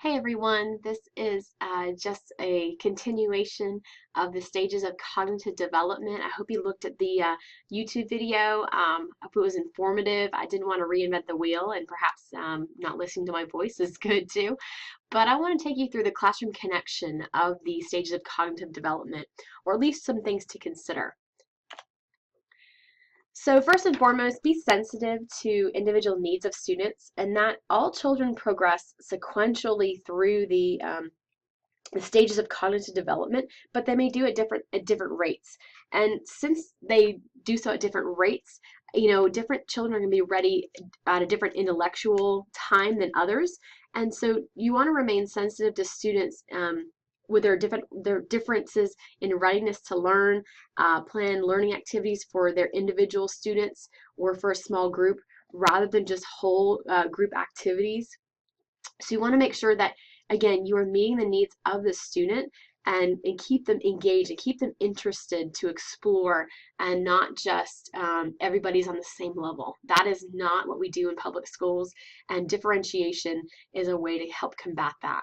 Hey everyone, this is just a continuation of the stages of cognitive development. I hope you looked at the YouTube video. I hope it was informative. I didn't want to reinvent the wheel, and perhaps not listening to my voice is good too. But I want to take you through the classroom connection of the stages of cognitive development, or at least some things to consider. So first and foremost, be sensitive to individual needs of students, and that all children progress sequentially through the stages of cognitive development, but they may do it at different rates. And since they do so at different rates, different children are going to be ready at a different intellectual time than others. And so you want to remain sensitive to students with their differences in readiness to learn, plan learning activities for their individual students or for a small group rather than just whole group activities. So you want to make sure that, again, you are meeting the needs of the student and keep them engaged and keep them interested to explore and not just everybody's on the same level. That is not what we do in public schools, and differentiation is a way to help combat that.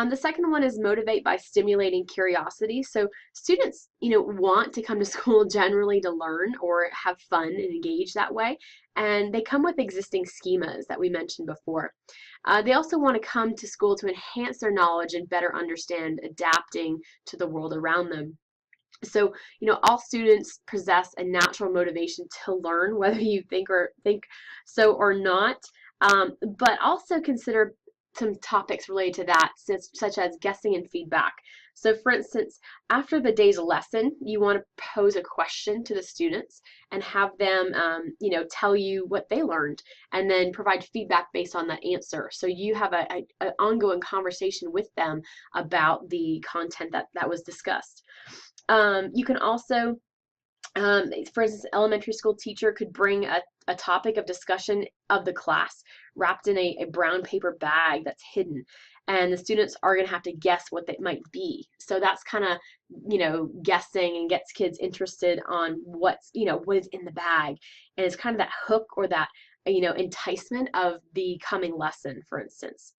The second one is motivate by stimulating curiosity. So students, want to come to school generally to learn or have fun and engage that way. And they come with existing schemas that we mentioned before. They also want to come to school to enhance their knowledge and better understand adapting to the world around them. So, all students possess a natural motivation to learn, whether you think so or not. But also consider some topics related to that, such as guessing and feedback. So for instance, after the day's lesson, you want to pose a question to the students and have them, tell you what they learned and then provide feedback based on that answer. So you have an ongoing conversation with them about the content that was discussed. You can also for instance, an elementary school teacher could bring a topic of discussion of the class wrapped in a brown paper bag that's hidden. And the students are going to have to guess what that might be. So that's kind of, guessing and gets kids interested on what is in the bag. And it's kind of that hook or that, enticement of the coming lesson, for instance.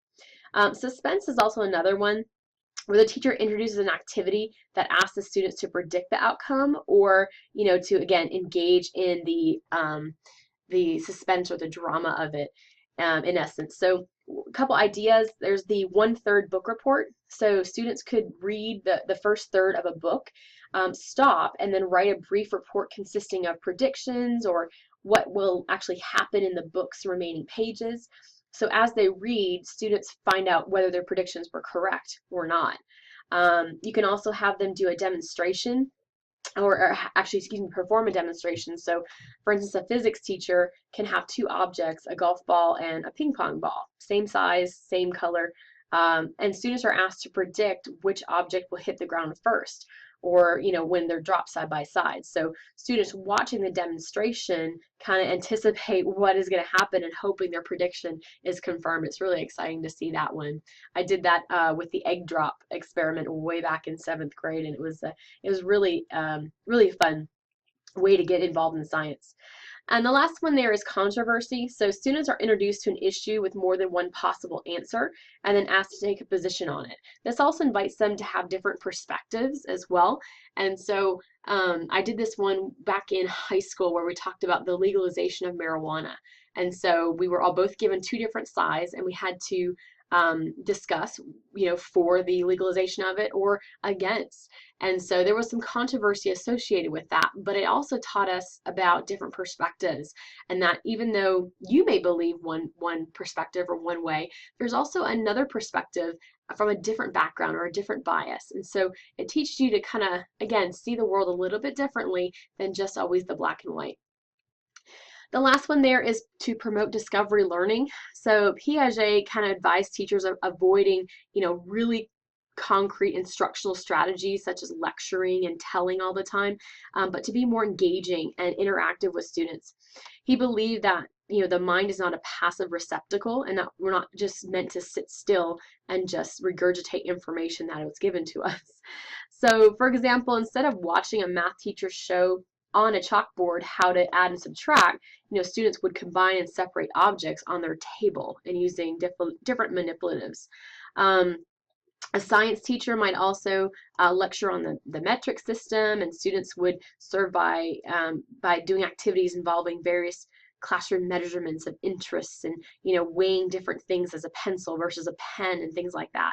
Suspense is also another one where the teacher introduces an activity that asks the students to predict the outcome or, to again engage in the suspense or the drama of it, in essence. So a couple ideas. There's the 1/3 book report. So students could read the first third of a book, stop, and then write a brief report consisting of predictions or what will actually happen in the book's remaining pages. So as they read, students find out whether their predictions were correct or not. You can also have them do a demonstration or actually, excuse me, perform a demonstration. So for instance, a physics teacher can have two objects, a golf ball and a ping pong ball, same size, same color, and students are asked to predict which object will hit the ground first, or when they're dropped side by side. So students watching the demonstration kind of anticipate what is going to happen and hoping their prediction is confirmed. It's really exciting to see that one. I did that with the egg drop experiment way back in 7th grade, and it was really really fun way to get involved in science. And the last one there is controversy. So students are introduced to an issue with more than one possible answer and then asked to take a position on it. This also invites them to have different perspectives as well. And so I did this one back in high school where we talked about the legalization of marijuana. And so we were all both given two different sides and we had to discuss, for the legalization of it or against. And so there was some controversy associated with that, but it also taught us about different perspectives, and that even though you may believe one perspective or one way, there's also another perspective from a different background or a different bias. And so it teaches you to kind of, again, see the world a little bit differently than just always the black and white. The last one there is to promote discovery learning. So Piaget kind of advised teachers of avoiding, really concrete instructional strategies such as lecturing and telling all the time, but to be more engaging and interactive with students. He believed that the mind is not a passive receptacle and that we're not just meant to sit still and just regurgitate information that was given to us. So for example, instead of watching a math teacher show on a chalkboard how to add and subtract, students would combine and separate objects on their table and using different manipulatives. A science teacher might also lecture on the metric system, and students would serve by doing activities involving various classroom measurements of interests and weighing different things as a pencil versus a pen and things like that.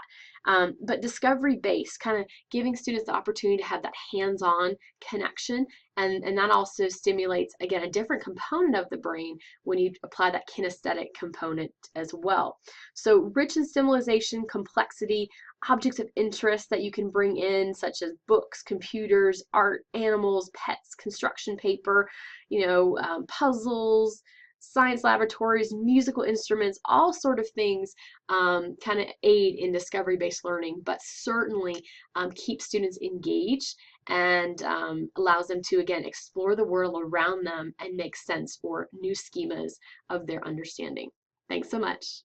But discovery based, kind of giving students the opportunity to have that hands-on connection, and that also stimulates, again, a different component of the brain when you apply that kinesthetic component as well. So rich in symbolization, complexity, objects of interest that you can bring in, such as books, computers, art, animals, pets, construction paper, puzzles, science laboratories, musical instruments, all sort of things kind of aid in discovery-based learning, but certainly keep students engaged and allows them to, again, explore the world around them and make sense for new schemas of their understanding. Thanks so much.